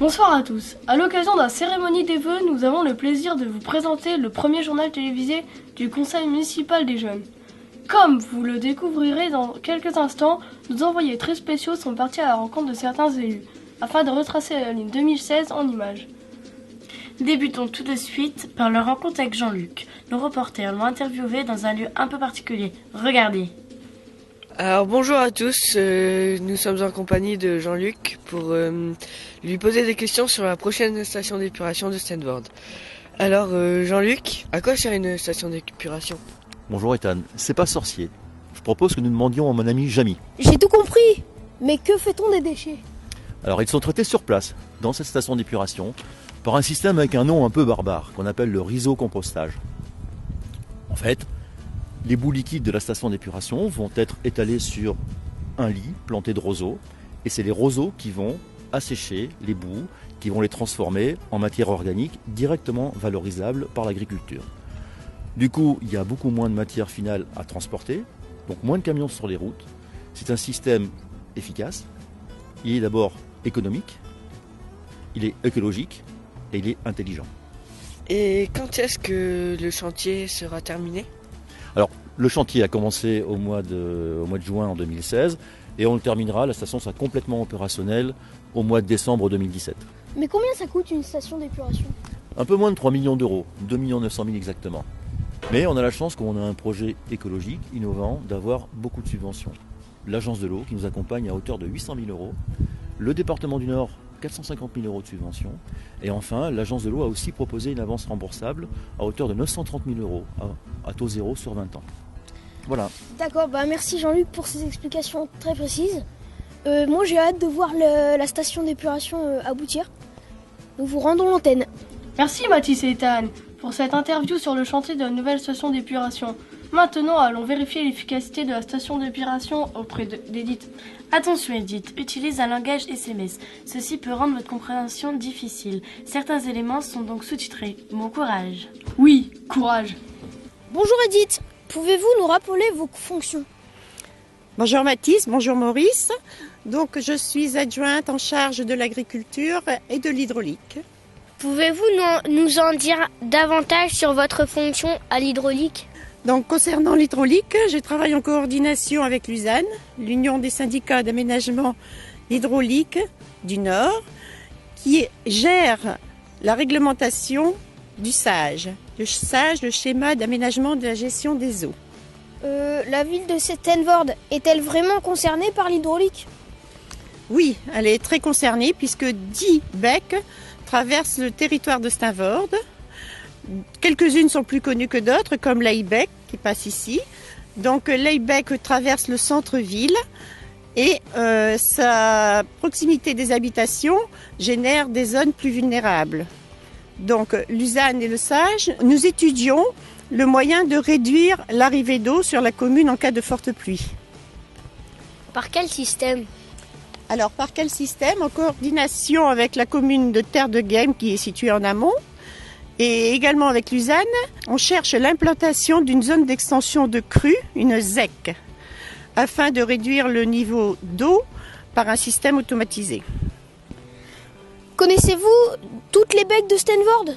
Bonsoir à tous. À l'occasion de la cérémonie des vœux, nous avons le plaisir de vous présenter le premier journal télévisé du Conseil municipal des jeunes. Comme vous le découvrirez dans quelques instants, nos envoyés très spéciaux sont partis à la rencontre de certains élus, afin de retracer la ligne 2016 en images. Débutons tout de suite par leur rencontre avec Jean-Luc. Nos reporters l'ont interviewé dans un lieu un peu particulier. Regardez. Alors bonjour à tous, nous sommes en compagnie de Jean-Luc pour lui poser des questions sur la prochaine station d'épuration de Steenvoorde. Alors Jean-Luc, à quoi sert une station d'épuration ? Bonjour Ethan, c'est pas sorcier. Je propose que nous demandions à mon ami Jamy. J'ai tout compris, mais que fait-on des déchets ? Alors ils sont traités sur place, dans cette station d'épuration, par un système avec un nom un peu barbare, qu'on appelle le rhizocompostage. En fait, les bouts liquides de la station d'épuration vont être étalés sur un lit planté de roseaux, et c'est les roseaux qui vont assécher les bouts, qui vont les transformer en matière organique directement valorisable par l'agriculture. Du coup, il y a beaucoup moins de matière finale à transporter, donc moins de camions sur les routes. C'est un système efficace. Il est d'abord économique, il est écologique et il est intelligent. Et quand est-ce que le chantier sera terminé ? Alors, le chantier a commencé au mois de juin en 2016 et on le terminera, la station sera complètement opérationnelle au mois de décembre 2017. Mais combien ça coûte une station d'épuration ? Un peu moins de 3 millions d'euros, 2 900 000 exactement. Mais on a la chance, qu'on a un projet écologique, innovant, d'avoir beaucoup de subventions. L'agence de l'eau qui nous accompagne à hauteur de 800 000 euros, le département du Nord 450 000 euros de subventions, et enfin l'agence de l'eau a aussi proposé une avance remboursable à hauteur de 930 000 euros à taux zéro sur 20 ans. Voilà. D'accord, merci Jean-Luc pour ces explications très précises. Moi j'ai hâte de voir la station d'épuration aboutir. Nous vous rendons l'antenne. Merci Mathis et Ethan pour cette interview sur le chantier de la nouvelle station d'épuration. Maintenant, allons vérifier l'efficacité de la station d'épuration auprès d'Edith. Attention Edith, utilise un langage SMS. Ceci peut rendre votre compréhension difficile. Certains éléments sont donc sous-titrés. Bon courage. Oui, courage. Bonjour Edith, pouvez-vous nous rappeler vos fonctions ? Bonjour Mathis, bonjour Maurice. Donc je suis adjointe en charge de l'agriculture et de l'hydraulique. Pouvez-vous nous en dire davantage sur votre fonction à l'hydraulique ? Donc concernant l'hydraulique, je travaille en coordination avec l'USAN, l'Union des syndicats d'aménagement hydraulique du Nord, qui gère la réglementation du SAGE. Le SAGE, le schéma d'aménagement de la gestion des eaux. La ville de Steenvoorde est-elle vraiment concernée par l'hydraulique ? Oui, elle est très concernée puisque 10 becs traversent le territoire de Steenvoorde. Quelques-unes sont plus connues que d'autres, comme l'Eybeck qui passe ici. Donc l'Eybeck traverse le centre-ville et sa proximité des habitations génère des zones plus vulnérables. Donc l'USAN et le SAGE, nous étudions le moyen de réduire l'arrivée d'eau sur la commune en cas de forte pluie. Par quel système ? Alors par quel système ? En coordination avec la commune de Terre de Game qui est située en amont et également avec l'USAN, on cherche l'implantation d'une zone d'extension de crue, une ZEC, afin de réduire le niveau d'eau par un système automatisé. Connaissez-vous toutes les becs de Steenvoorde ?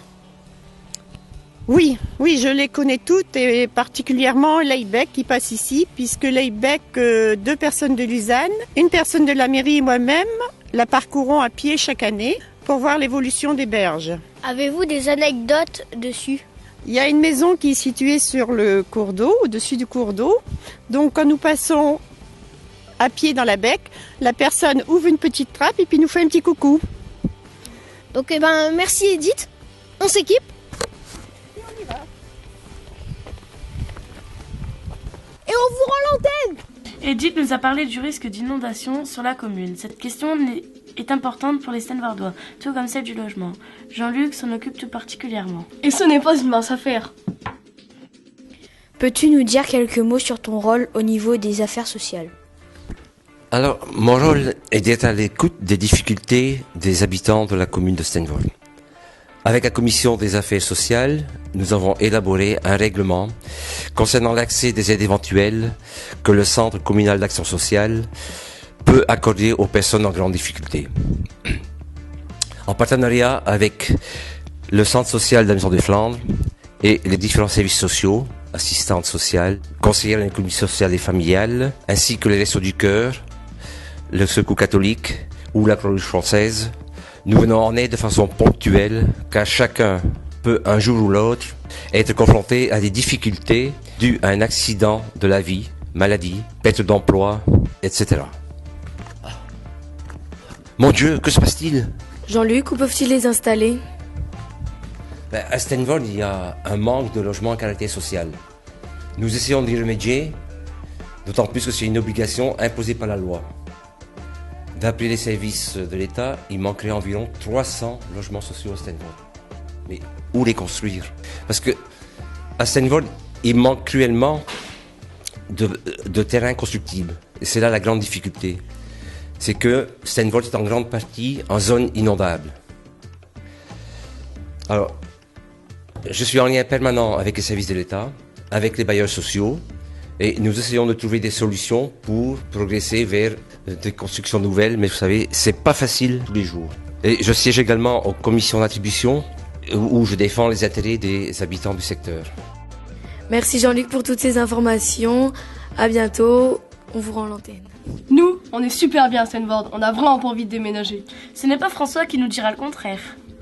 Oui, je les connais toutes et particulièrement l'Eybeck qui passe ici, puisque l'Eybeck, 2 personnes de l'USAN, une personne de la mairie et moi-même la parcourons à pied chaque année pour voir l'évolution des berges. Avez-vous des anecdotes dessus ? Il y a une maison qui est située sur le cours d'eau, au-dessus du cours d'eau. Donc quand nous passons à pied dans la bec, la personne ouvre une petite trappe et puis nous fait un petit coucou. Donc merci Edith, on s'équipe. Et on y va. Et on vous rend l'antenne. Edith nous a parlé du risque d'inondation sur la commune. Cette question est importante pour les Steenvoordois, tout comme celle du logement. Jean-Luc s'en occupe tout particulièrement. Et ce n'est pas une mince affaire. Peux-tu nous dire quelques mots sur ton rôle au niveau des affaires sociales ? Alors, mon rôle est d'être à l'écoute des difficultés des habitants de la commune de Steenvoorde. Avec la commission des affaires sociales, nous avons élaboré un règlement concernant l'accès des aides éventuelles que le Centre communal d'action sociale peut accorder aux personnes en grande difficulté. en partenariat avec le centre social de la Maison des Flandres et les différents services sociaux, assistantes sociales, conseillères à l'économie sociale et familiale, ainsi que les Restos du Cœur, le Secours catholique ou la Croix-Rouge française. Nous venons en aide de façon ponctuelle, car chacun peut un jour ou l'autre être confronté à des difficultés dues à un accident de la vie, maladie, perte d'emploi, etc. Mon Dieu, que se passe-t-il? Jean-Luc, où peuvent-ils les installer? À Stenvoord, il y a un manque de logements à caractère social. Nous essayons d'y remédier, d'autant plus que c'est une obligation imposée par la loi. D'après les services de l'État, il manquerait environ 300 logements sociaux à Stenvoord. Mais où les construire? Parce que à Stenvoord, il manque cruellement de terrain constructible. Et c'est là la grande difficulté. C'est que Stenvoord est en grande partie en zone inondable. Alors, je suis en lien permanent avec les services de l'État, avec les bailleurs sociaux, et nous essayons de trouver des solutions pour progresser vers des constructions nouvelles, mais vous savez, c'est pas facile tous les jours. Et je siège également aux commissions d'attribution, où je défends les intérêts des habitants du secteur. Merci Jean-Luc pour toutes ces informations. À bientôt. On vous rend l'antenne. Nous, on est super bien à Stenvoord, on a vraiment pas envie de déménager. Ce n'est pas François qui nous dira le contraire.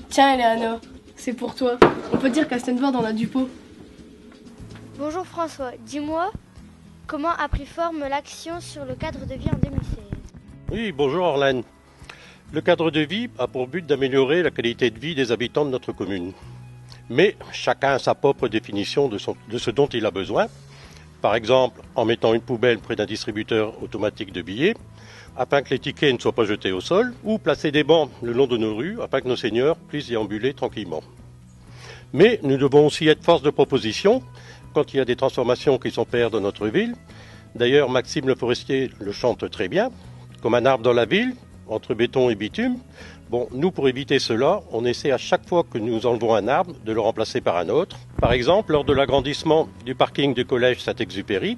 Tiens Eleanor, c'est pour toi. On peut dire qu'à Stenvoord on a du pot. Bonjour François, dis-moi, comment a pris forme l'action sur le cadre de vie en 2016? Oui, bonjour Orlane. Le cadre de vie a pour but d'améliorer la qualité de vie des habitants de notre commune. Mais chacun a sa propre définition de ce dont il a besoin. Par exemple, en mettant une poubelle près d'un distributeur automatique de billets, afin que les tickets ne soient pas jetés au sol, ou placer des bancs le long de nos rues, afin que nos seniors puissent y ambuler tranquillement. Mais nous devons aussi être force de proposition quand il y a des transformations qui s'opèrent dans notre ville. D'ailleurs, Maxime Le Forestier le chante très bien, comme un arbre dans la ville, entre béton et bitume. Bon, nous, pour éviter cela, on essaie à chaque fois que nous enlevons un arbre de le remplacer par un autre. Par exemple, lors de l'agrandissement du parking du collège Saint-Exupéry,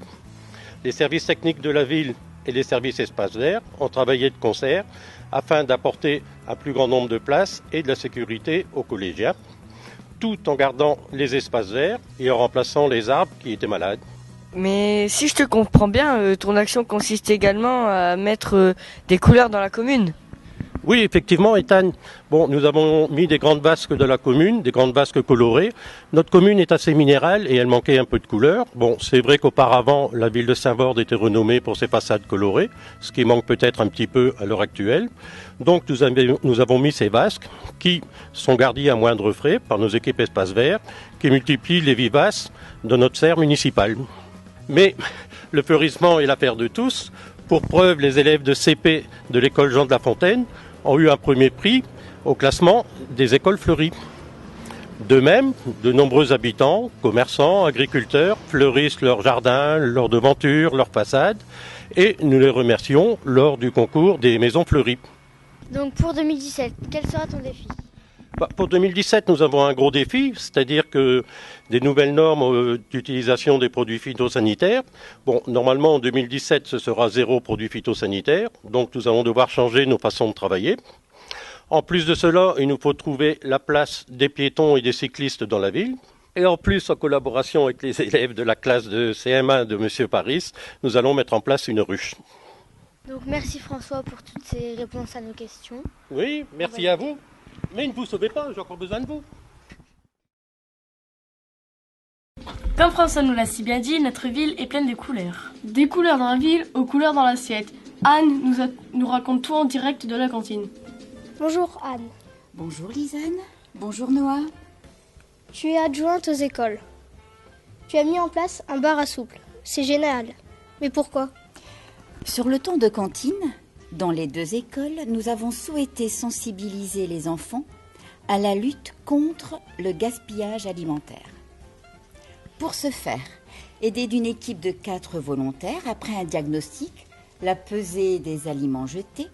les services techniques de la ville et les services espaces verts ont travaillé de concert afin d'apporter un plus grand nombre de places et de la sécurité aux collégiens, tout en gardant les espaces verts et en remplaçant les arbres qui étaient malades. Mais si je te comprends bien, ton action consiste également à mettre des couleurs dans la commune. Oui, effectivement, Ethan. Bon, nous avons mis des grandes vasques de la commune, des grandes vasques colorées. Notre commune est assez minérale et elle manquait un peu de couleur. Bon, c'est vrai qu'auparavant, la ville de Stenvoord était renommée pour ses façades colorées, ce qui manque peut-être un petit peu à l'heure actuelle. Donc, nous avons mis ces vasques qui sont garnies à moindre frais par nos équipes espaces verts, qui multiplient les vivaces de notre serre municipale. Mais le fleurissement est l'affaire de tous. Pour preuve, les élèves de CP de l'école Jean de La Fontaine ont eu un premier prix au classement des écoles fleuries. De même, de nombreux habitants, commerçants, agriculteurs fleurissent leurs jardins, leurs devantures, leurs façades et nous les remercions lors du concours des maisons fleuries. Donc pour 2017, quel sera ton défi? Pour 2017, nous avons un gros défi, c'est-à-dire que des nouvelles normes d'utilisation des produits phytosanitaires. Bon, normalement en 2017, ce sera 0 produits phytosanitaires, donc nous allons devoir changer nos façons de travailler. En plus de cela, il nous faut trouver la place des piétons et des cyclistes dans la ville. Et en plus, en collaboration avec les élèves de la classe de CM1 de Monsieur Paris, nous allons mettre en place une ruche. Donc merci François pour toutes ces réponses à nos questions. Oui, merci à vous. Mais ne vous sauvez pas, j'ai encore besoin de vous. Comme François nous l'a si bien dit, notre ville est pleine de couleurs. Des couleurs dans la ville aux couleurs dans l'assiette. Anne nous raconte tout en direct de la cantine. Bonjour Anne. Bonjour Lisanne. Bonjour Noah. Tu es adjointe aux écoles. Tu as mis en place un bar à soupe. C'est génial. Mais pourquoi? Sur le temps de cantine, dans les 2 écoles, nous avons souhaité sensibiliser les enfants à la lutte contre le gaspillage alimentaire. Pour ce faire, aidé d'une équipe de 4 volontaires, après un diagnostic, la pesée des aliments jetés,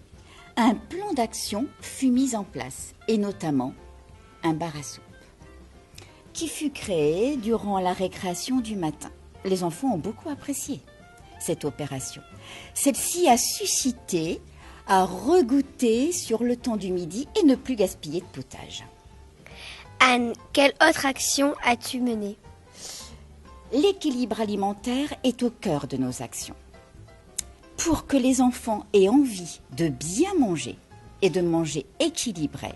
un plan d'action fut mis en place, et notamment un bar à soupe, qui fut créé durant la récréation du matin. Les enfants ont beaucoup apprécié cette opération. Celle-ci a suscité à regoûter sur le temps du midi et ne plus gaspiller de potage. Anne, quelle autre action as-tu menée? L'équilibre alimentaire est au cœur de nos actions. Pour que les enfants aient envie de bien manger et de manger équilibré,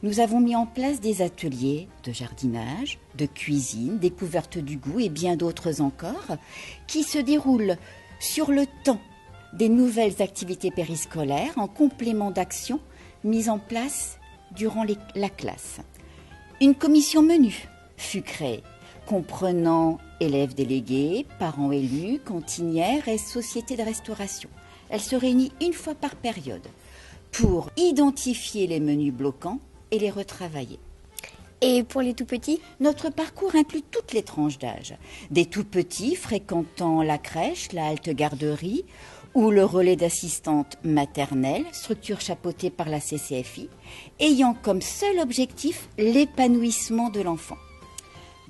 nous avons mis en place des ateliers de jardinage, de cuisine, découverte du goût et bien d'autres encore, qui se déroulent sur le temps des nouvelles activités périscolaires en complément d'actions mises en place durant la classe. Une commission menu fut créée, comprenant élèves délégués, parents élus, cantinières et sociétés de restauration. Elle se réunit une fois par période pour identifier les menus bloquants et les retravailler. Et pour les tout-petits? Notre parcours inclut toutes les tranches d'âge. Des tout-petits fréquentant la crèche, la halte garderie ou le relais d'assistante maternelle, structure chapeautée par la CCFI, ayant comme seul objectif l'épanouissement de l'enfant.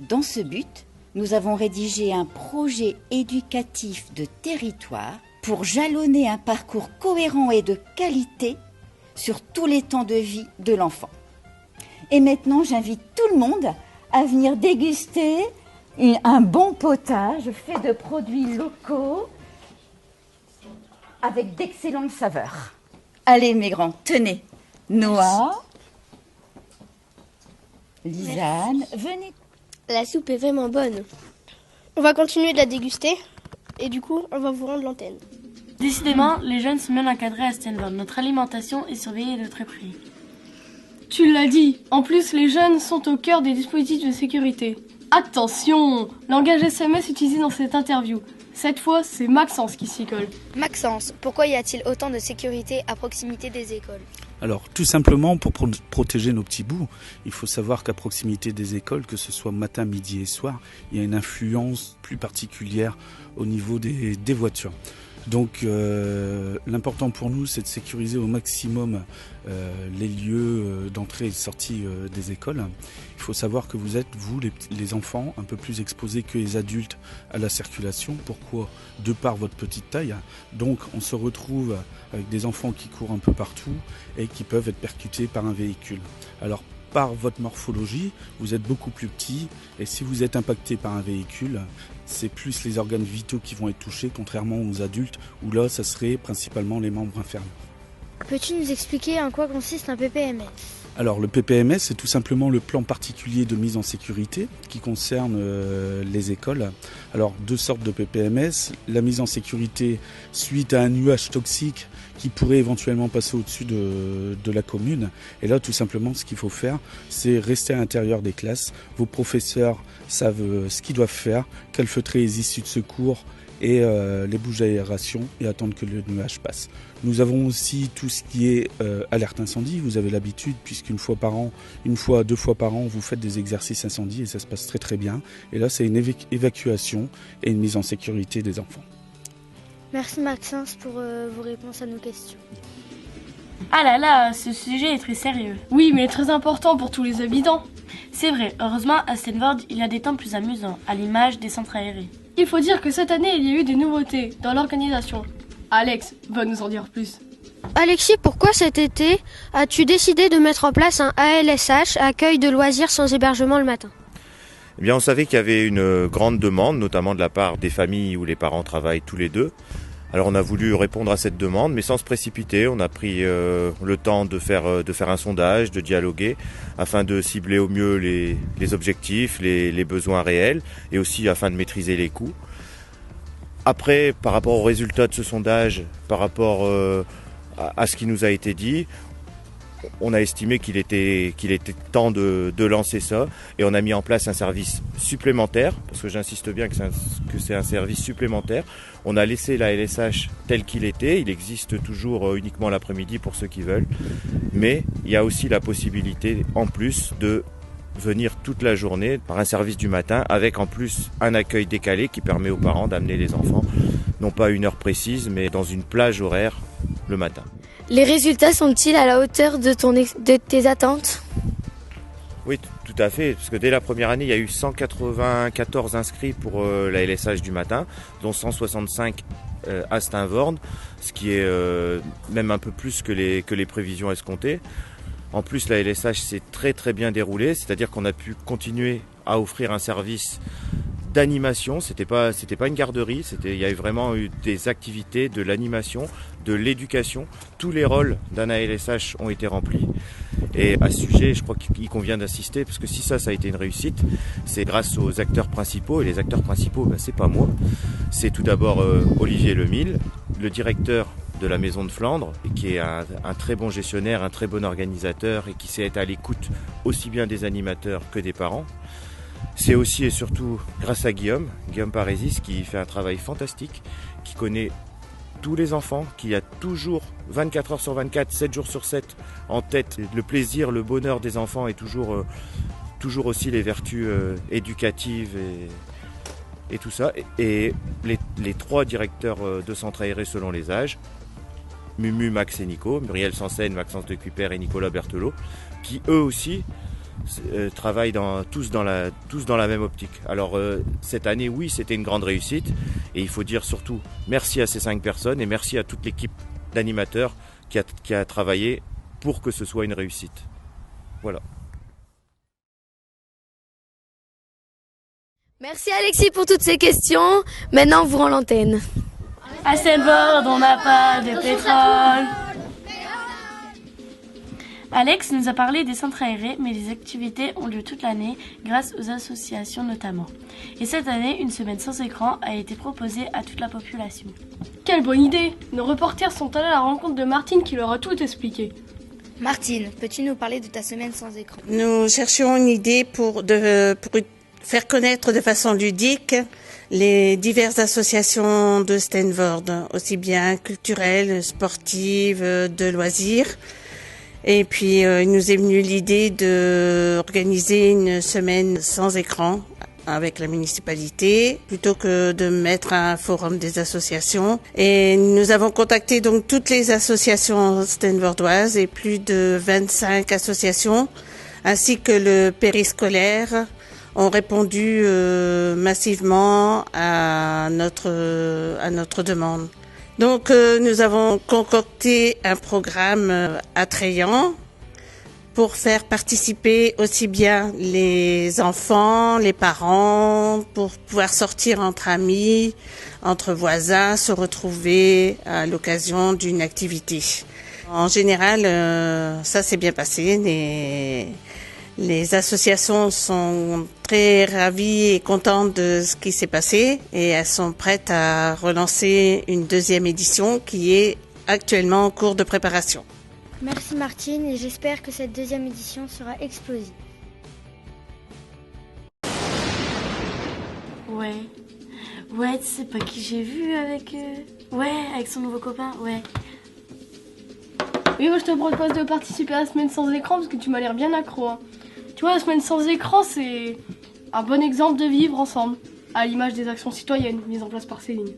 Dans ce but, nous avons rédigé un projet éducatif de territoire pour jalonner un parcours cohérent et de qualité sur tous les temps de vie de l'enfant. Et maintenant, j'invite tout le monde à venir déguster un bon potage fait de produits locaux avec d'excellentes saveurs. Allez, mes grands, tenez. Noah, Lisanne, venez. La soupe est vraiment bonne. On va continuer de la déguster et du coup, on va vous rendre l'antenne. Décidément, les jeunes sont bien encadrés à Stanford. Notre alimentation est surveillée de très près. Tu l'as dit, en plus les jeunes sont au cœur des dispositifs de sécurité. Attention, langage SMS utilisé dans cette interview. Cette fois, c'est Maxence qui s'y colle. Maxence, pourquoi y a-t-il autant de sécurité à proximité des écoles? Alors, tout simplement pour protéger nos petits bouts. Il faut savoir qu'à proximité des écoles, que ce soit matin, midi et soir, il y a une influence plus particulière au niveau des voitures. Donc l'important pour nous, c'est de sécuriser au maximum les lieux d'entrée et de sortie des écoles. Il faut savoir que vous êtes, vous, les enfants, un peu plus exposés que les adultes à la circulation. Pourquoi? De par votre petite taille. Donc on se retrouve avec des enfants qui courent un peu partout et qui peuvent être percutés par un véhicule. Alors par votre morphologie, vous êtes beaucoup plus petit et si vous êtes impacté par un véhicule, c'est plus les organes vitaux qui vont être touchés, contrairement aux adultes, où là, ça serait principalement les membres inférieurs. Peux-tu nous expliquer en quoi consiste un PPMS? Alors, le PPMS, c'est tout simplement le plan particulier de mise en sécurité qui concerne les écoles. Alors, deux sortes de PPMS. La mise en sécurité suite à un nuage toxique qui pourrait éventuellement passer au-dessus de la commune. Et là, tout simplement, ce qu'il faut faire, c'est rester à l'intérieur des classes. Vos professeurs savent ce qu'ils doivent faire, calfeutrer les issues de secours et les bouches d'aération et attendre que le nuage passe. Nous avons aussi tout ce qui est alerte incendie. Vous avez l'habitude, puisqu'une fois par an, deux fois par an, vous faites des exercices incendie et ça se passe très très bien. Et là, c'est une évacuation et une mise en sécurité des enfants. Merci Maxence pour vos réponses à nos questions. Ah là là, ce sujet est très sérieux. Oui, mais très important pour tous les habitants. C'est vrai, heureusement à Stanford, il y a des temps plus amusants, à l'image des centres aérés. Il faut dire que cette année, il y a eu des nouveautés dans l'organisation. Alex va nous en dire plus. Alexis, pourquoi cet été as-tu décidé de mettre en place un ALSH, accueil de loisirs sans hébergement le matin? Eh bien, on savait qu'il y avait une grande demande, notamment de la part des familles où les parents travaillent tous les deux. Alors on a voulu répondre à cette demande, mais sans se précipiter. On a pris le temps de faire un sondage, de dialoguer, afin de cibler au mieux les objectifs, les besoins réels, et aussi afin de maîtriser les coûts. Après, par rapport aux résultats de ce sondage, par rapport à ce qui nous a été dit, on a estimé qu'il était temps de lancer ça, et on a mis en place un service supplémentaire, parce que j'insiste bien que c'est un service supplémentaire. On a laissé la LSH tel qu'il était, il existe toujours uniquement l'après-midi pour ceux qui veulent, mais il y a aussi la possibilité en plus de venir toute la journée par un service du matin, avec en plus un accueil décalé qui permet aux parents d'amener les enfants, non pas à une heure précise, mais dans une plage horaire le matin. Les résultats sont-ils à la hauteur de tes attentes? Oui, tout à fait, parce que dès la première année, il y a eu 194 inscrits pour la LSH du matin, dont 165 à Steenvoorde, ce qui est même un peu plus que les prévisions escomptées. En plus, la LSH s'est très très bien déroulée, c'est-à-dire qu'on a pu continuer à offrir un service d'animation. C'était pas une garderie, il y avait vraiment eu des activités, de l'animation, de l'éducation. Tous les rôles d'un ALSH ont été remplis. Et à ce sujet, je crois qu'il convient d'insister, parce que si ça a été une réussite, c'est grâce aux acteurs principaux. Et les acteurs principaux, c'est pas moi. C'est tout d'abord Olivier Lemille, le directeur de la Maison de Flandre, et qui est un très bon gestionnaire, un très bon organisateur, et qui sait être à l'écoute aussi bien des animateurs que des parents. C'est aussi et surtout grâce à Guillaume Parésis, qui fait un travail fantastique, qui connaît tous les enfants, qui a toujours 24 heures sur 24, 7 jours sur 7 en tête le plaisir, le bonheur des enfants et toujours aussi les vertus éducatives et tout ça. Et les 3 directeurs de centres aérés selon les âges, Mumu, Max et Nico, Muriel Sansen, Maxence de Cuper et Nicolas Berthelot, qui eux aussi travaillent tous dans la même optique. Alors cette année, oui, c'était une grande réussite, et il faut dire surtout merci à ces 5 personnes et merci à toute l'équipe d'animateurs qui a travaillé pour que ce soit une réussite. Voilà. Merci Alexis pour toutes ces questions. Maintenant, on vous rend l'antenne. À Steenvoorde, on n'a pas de pétrole. Alex nous a parlé des centres aérés, mais les activités ont lieu toute l'année grâce aux associations notamment. Et cette année, une semaine sans écran a été proposée à toute la population. Quelle bonne idée! Nos reporters sont allés à la rencontre de Martine qui leur a tout expliqué. Martine, peux-tu nous parler de ta semaine sans écran? Nous cherchions une idée pour faire connaître de façon ludique les diverses associations de Steenvoorde, aussi bien culturelles, sportives, de loisirs. Et puis, il nous est venu l'idée d'organiser une semaine sans écran avec la municipalité, plutôt que de mettre un forum des associations. Et nous avons contacté donc toutes les associations steenvoordoises et plus de 25 associations, ainsi que le périscolaire, ont répondu massivement à notre demande. Donc nous avons concocté un programme attrayant pour faire participer aussi bien les enfants, les parents, pour pouvoir sortir entre amis, entre voisins, se retrouver à l'occasion d'une activité. En général, ça s'est bien passé. Les associations sont très ravies et contentes de ce qui s'est passé et elles sont prêtes à relancer une 2e édition qui est actuellement en cours de préparation. Merci Martine et j'espère que cette 2e édition sera explosive. Ouais, tu sais pas qui j'ai vu avec son nouveau copain, ouais. Oui, moi je te propose de participer à la semaine sans écran parce que tu m'as l'air bien accro. Hein. Tu vois, la semaine sans écran, c'est un bon exemple de vivre ensemble, à l'image des actions citoyennes mises en place par Céline.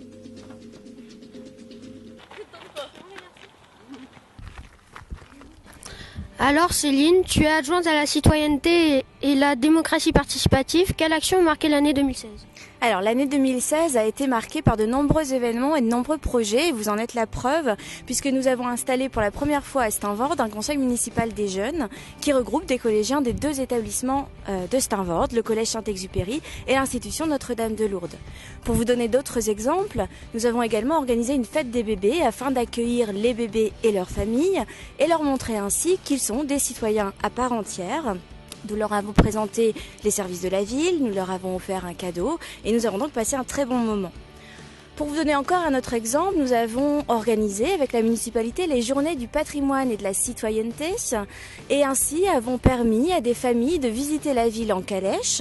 Alors Céline, tu es adjointe à la citoyenneté et la démocratie participative. Quelle action a marqué l'année 2016 ? Alors l'année 2016 a été marquée par de nombreux événements et de nombreux projets, et vous en êtes la preuve, puisque nous avons installé pour la première fois à Steenvoorde un conseil municipal des jeunes qui regroupe des collégiens des 2 établissements de Steenvoorde, le collège Saint-Exupéry et l'institution Notre-Dame de Lourdes. Pour vous donner d'autres exemples, nous avons également organisé une fête des bébés afin d'accueillir les bébés et leurs familles et leur montrer ainsi qu'ils sont des citoyens à part entière. Nous leur avons présenté les services de la ville, nous leur avons offert un cadeau et nous avons donc passé un très bon moment. Pour vous donner encore un autre exemple, nous avons organisé avec la municipalité les journées du patrimoine et de la citoyenneté et ainsi avons permis à des familles de visiter la ville en calèche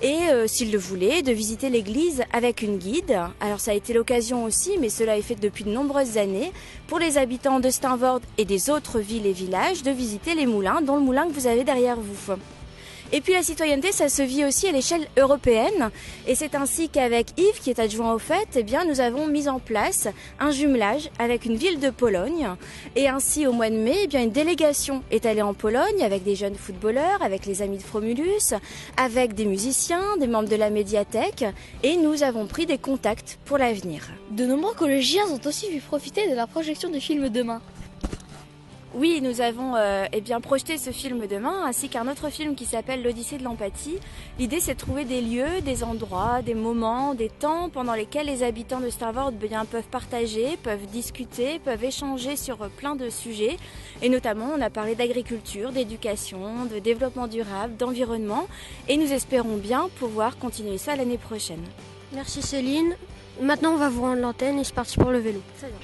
et, s'ils le voulaient, de visiter l'église avec une guide. Alors ça a été l'occasion aussi, mais cela est fait depuis de nombreuses années, pour les habitants de Steenvoorde et des autres villes et villages de visiter les moulins, dont le moulin que vous avez derrière vous. Et puis la citoyenneté, ça se vit aussi à l'échelle européenne. Et c'est ainsi qu'avec Yves, qui est adjoint au fait, eh bien, nous avons mis en place un jumelage avec une ville de Pologne. Et ainsi, au mois de mai, eh bien, une délégation est allée en Pologne avec des jeunes footballeurs, avec les amis de Fromulus, avec des musiciens, des membres de la médiathèque. Et nous avons pris des contacts pour l'avenir. De nombreux collégiens ont aussi pu profiter de la projection du film Demain. Oui, nous avons projeté ce film demain, ainsi qu'un autre film qui s'appelle L'Odyssée de l'empathie. L'idée, c'est de trouver des lieux, des endroits, des moments, des temps pendant lesquels les habitants de Steenvoorde peuvent partager, peuvent discuter, peuvent échanger sur plein de sujets. Et notamment, on a parlé d'agriculture, d'éducation, de développement durable, d'environnement. Et nous espérons bien pouvoir continuer ça l'année prochaine. Merci Céline. Maintenant, on va vous rendre l'antenne et c'est parti pour le vélo. Très bien.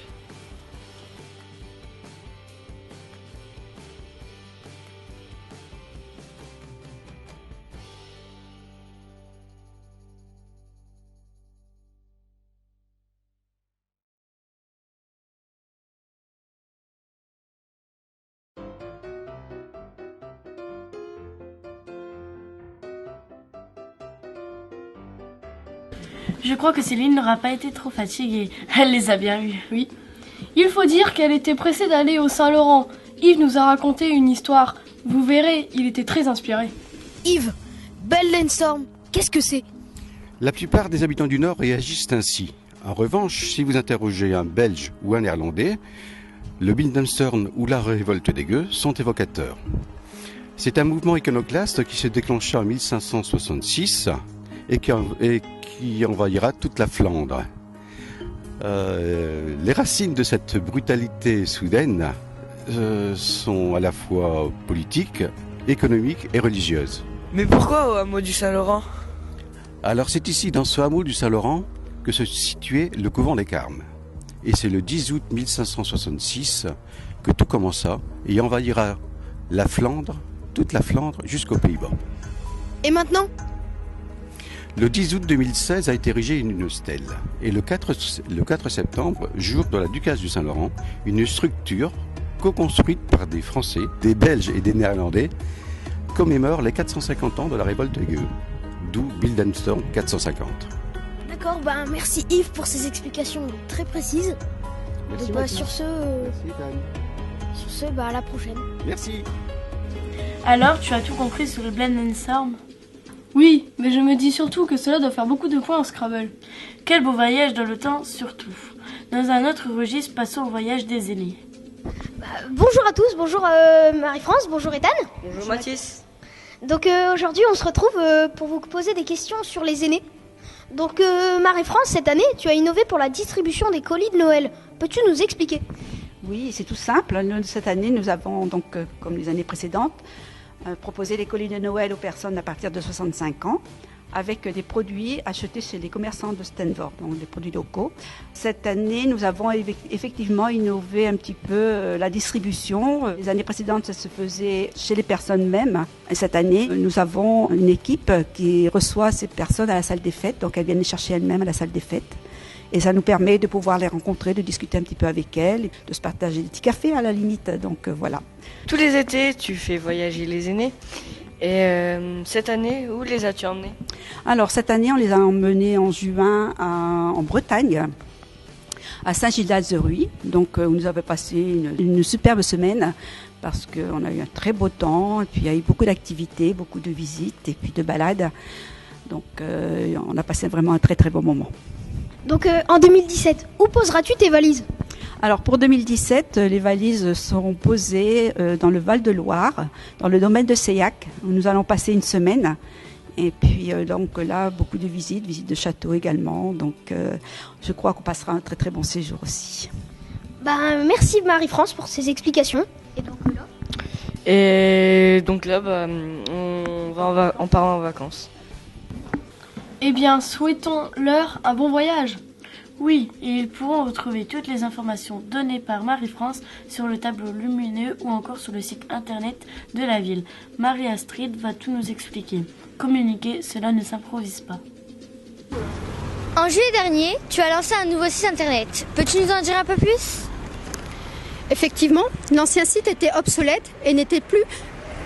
Je crois que Céline n'aura pas été trop fatiguée. Elle les a bien eus. Oui. Il faut dire qu'elle était pressée d'aller au Saint-Laurent. Yves nous a raconté une histoire. Vous verrez, il était très inspiré. Yves, Bellenstorm, qu'est-ce que c'est? La plupart des habitants du Nord réagissent ainsi. En revanche, si vous interrogez un Belge ou un Néerlandais, le Bildenstorm ou la révolte des gueux sont évocateurs. C'est un mouvement iconoclaste qui se déclencha en 1566 et qui envahira toute la Flandre. Les racines de cette brutalité soudaine sont à la fois politiques, économiques et religieuses. Mais pourquoi au hameau du Saint-Laurent? Alors c'est ici, dans ce hameau du Saint-Laurent, que se situait le couvent des Carmes. Et c'est le 10 août 1566 que tout commença et envahira la Flandre, toute la Flandre, jusqu'aux Pays-Bas. Et maintenant? Le 10 août 2016 a été érigée une stèle. Et le 4 septembre, jour de la Ducasse du Saint-Laurent, une structure co-construite par des Français, des Belges et des Néerlandais commémore les 450 ans de la révolte des gueux, d'où Bildenstorm 450. D'accord, merci Yves pour ces explications très précises. Merci. Sur ce, à la prochaine. Merci. Alors, tu as tout compris sur le Bildenstorm? Oui, mais je me dis surtout que cela doit faire beaucoup de points en Scrabble. Quel beau voyage dans le temps, surtout. Dans un autre registre, passons au voyage des aînés. Bonjour à tous, bonjour Marie-France, bonjour Ethan. Bonjour Mathis. Donc aujourd'hui on se retrouve pour vous poser des questions sur les aînés. Donc Marie-France, cette année tu as innové pour la distribution des colis de Noël. Peux-tu nous expliquer? Oui, c'est tout simple. Cette année nous avons donc, comme les années précédentes, proposé les colis de Noël aux personnes à partir de 65 ans avec des produits achetés chez les commerçants de Steenvoorde, donc des produits locaux. Cette année, nous avons effectivement innové un petit peu la distribution. Les années précédentes, ça se faisait chez les personnes mêmes. Et cette année, nous avons une équipe qui reçoit ces personnes à la salle des fêtes, donc elles viennent les chercher elles-mêmes à la salle des fêtes. Et ça nous permet de pouvoir les rencontrer, de discuter un petit peu avec elles, de se partager des petits cafés à la limite. Donc voilà. Tous les étés, tu fais voyager les aînés. Et cette année, où les as-tu emmenés? Alors cette année, on les a emmenés en juin en Bretagne, à Saint-Gildas-de-Rhuys. Donc où nous avons passé une superbe semaine parce qu'on a eu un très beau temps. Et puis il y a eu beaucoup d'activités, beaucoup de visites et puis de balades. Donc on a passé vraiment un très très beau moment. Donc en 2017, où poseras-tu tes valises? Alors pour 2017, les valises seront posées dans le Val-de-Loire, dans le domaine de Seillac, où nous allons passer une semaine. Et puis donc là, beaucoup de visites de châteaux également. Donc je crois qu'on passera un très très bon séjour aussi. Merci Marie-France pour ces explications. Et donc là, on part en vacances. Eh bien, souhaitons-leur un bon voyage. Oui, et ils pourront retrouver toutes les informations données par Marie-France sur le tableau lumineux ou encore sur le site internet de la ville. Marie-Astrid va tout nous expliquer. Communiquer, cela ne s'improvise pas. En juillet dernier, tu as lancé un nouveau site internet. Peux-tu nous en dire un peu plus? Effectivement, l'ancien site était obsolète et n'était plus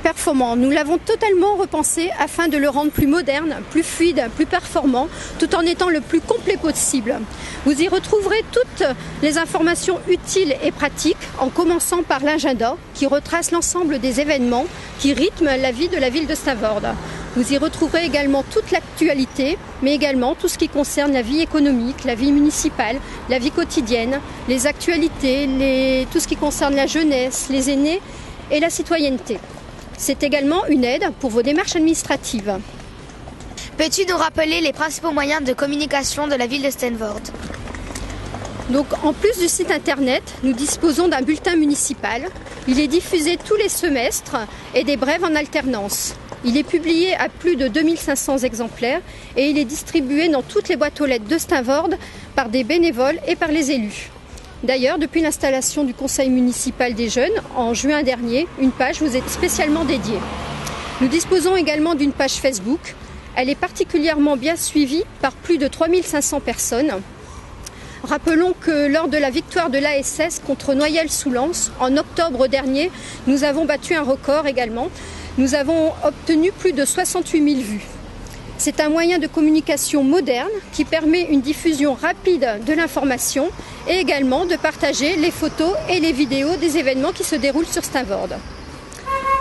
performant. Nous l'avons totalement repensé afin de le rendre plus moderne, plus fluide, plus performant, tout en étant le plus complet possible. Vous y retrouverez toutes les informations utiles et pratiques, en commençant par l'agenda qui retrace l'ensemble des événements qui rythment la vie de la ville de Stavoord. Vous y retrouverez également toute l'actualité, mais également tout ce qui concerne la vie économique, la vie municipale, la vie quotidienne, les actualités, tout ce qui concerne la jeunesse, les aînés et la citoyenneté. C'est également une aide pour vos démarches administratives. Peux-tu nous rappeler les principaux moyens de communication de la ville de Stavoord? Donc, en plus du site internet, nous disposons d'un bulletin municipal. Il est diffusé tous les semestres et des brèves en alternance. Il est publié à plus de 2500 exemplaires et il est distribué dans toutes les boîtes aux lettres de Stavoord par des bénévoles et par les élus. D'ailleurs, depuis l'installation du conseil municipal des jeunes, en juin dernier, une page vous est spécialement dédiée. Nous disposons également d'une page Facebook. Elle est particulièrement bien suivie par plus de 3500 personnes. Rappelons que lors de la victoire de l'ASS contre Noyelles-sous-Lens, en octobre dernier, nous avons battu un record également. Nous avons obtenu plus de 68 000 vues. C'est un moyen de communication moderne qui permet une diffusion rapide de l'information et également de partager les photos et les vidéos des événements qui se déroulent sur Stavoord.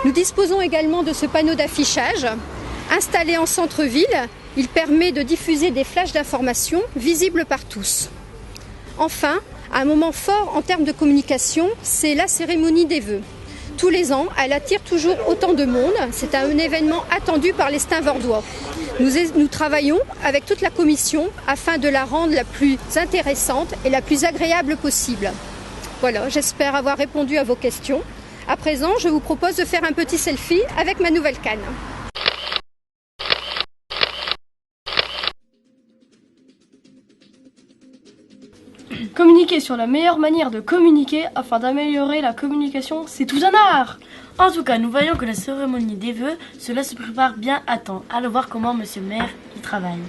Nous disposons également de ce panneau d'affichage. Installé en centre-ville, il permet de diffuser des flashs d'information visibles par tous. Enfin, un moment fort en termes de communication, c'est la cérémonie des vœux. Tous les ans, elle attire toujours autant de monde. C'est un événement attendu par les Stavoordois. Nous travaillons avec toute la commission afin de la rendre la plus intéressante et la plus agréable possible. Voilà, j'espère avoir répondu à vos questions. À présent, je vous propose de faire un petit selfie avec ma nouvelle canne. Communiquer sur la meilleure manière de communiquer afin d'améliorer la communication, c'est tout un art. En tout cas, nous voyons que la cérémonie des vœux, cela se prépare bien à temps. Allons voir comment monsieur le maire y travaille.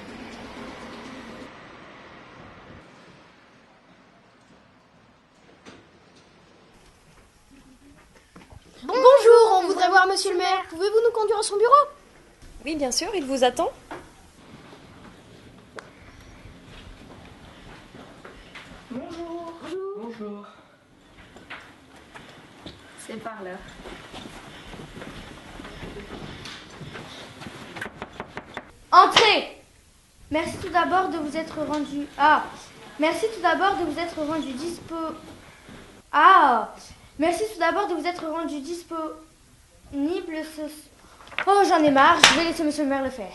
Bonjour, on voudrait voir monsieur le maire. Pouvez-vous nous conduire à son bureau? Oui, bien sûr, il vous attend. Bonjour. Bonjour. C'est par là. Entrez. Merci tout d'abord de vous être rendu. Merci tout d'abord de vous être rendu Merci tout d'abord de vous être rendu disponible ce. Oh, j'en ai marre. Je vais laisser monsieur le maire le faire.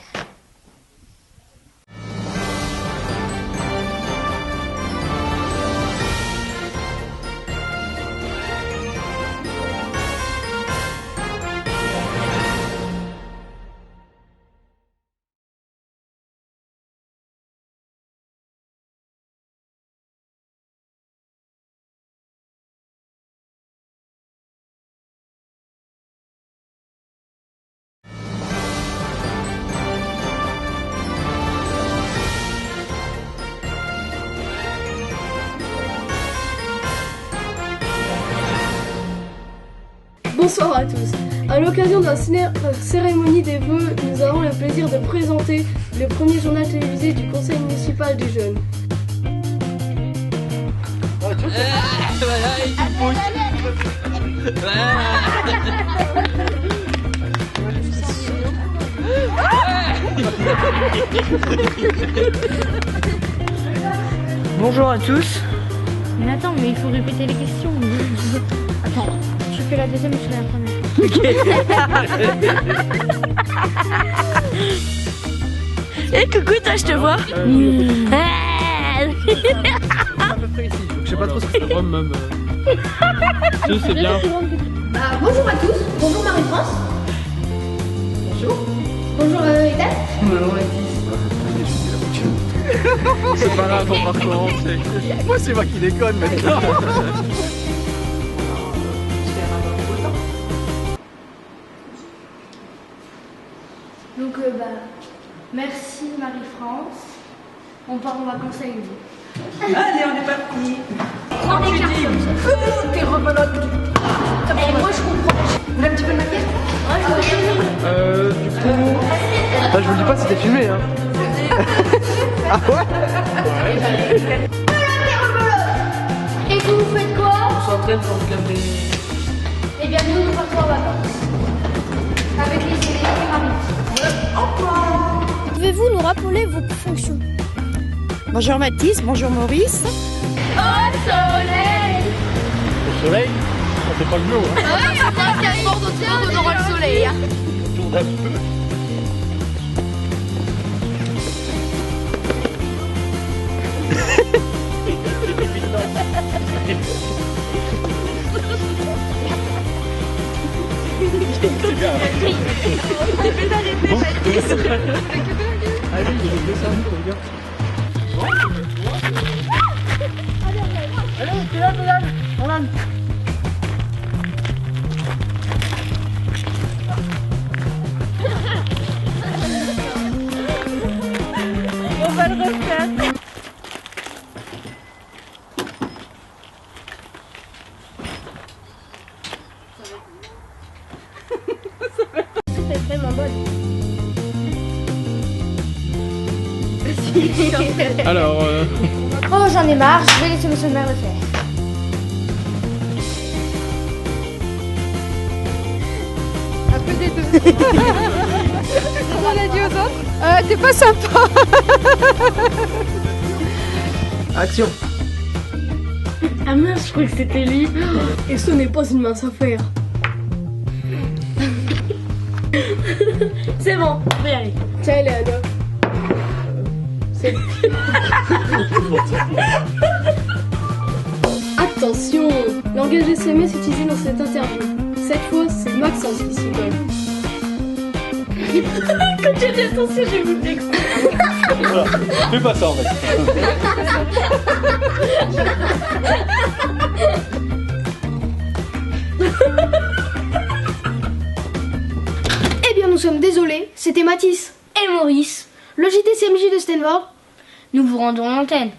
Bonsoir à tous. À l'occasion de la cérémonie des vœux, nous avons le plaisir de présenter le premier journal télévisé du conseil municipal des jeunes. Bonjour à tous. Mais attends, mais il faut répéter les questions. Attends, je fais la deuxième et je fais la première. Eh coucou, toi je te vois. Je sais pas trop ce que c'est même. Si, c'est bien. Bonjour à tous. Bonjour Marie-France. Bonjour. Bonjour Ethan. Bonjour c'est pas grave, on va recommencer. Moi, c'est moi qui déconne maintenant. Donc, merci Marie-France. On part en vacances avec vous. Allez, on est parti. Prends des cartes comme ça. T'es rebelote. Et moi, je comprends. Vous voulez un petit peu de maquillage? Ouais, je Du coup... Là, je vous le dis pas, c'était filmé, hein. Ah ouais? Et vous faites quoi? On s'entraîne pour se calmer. Eh bien, nous partons en vacances. Avec les pyramides. Pouvez-vous nous rappeler vos fonctions? Bonjour Mathis, bonjour Maurice. Au soleil! Au soleil? Ça fait pas le jour, hein. Ouais, c'est bien qu'il y a un bord d'océan, on aura le soleil. Hein. Tour d'un peu. Allez, il est ça, regarde. Allez, t'es là, Nolan. On va le refaire. C'était vraiment bonne. Alors, Oh, j'en ai marre, je vais laisser monsieur le maire le faire. Un peu des deux. On l'a dit aux autres. T'es pas sympa. action. Ah mince, je croyais que c'était lui. Et ce n'est pas une mince affaire. C'est bon, je vais y aller. Tiens, elle est à deux. C'est... Attention, langage SMS utilisé dans cette interview. Cette fois, c'est Maxence qui s'y colle. Quand j'ai dit attention, j'ai voulu l'expliquer. Voilà, fais pas ça en fait. Eh bien, nous sommes désolés, c'était Mathis et Maurice, le JTCMJ de Stanford. Nous vous rendons l'antenne.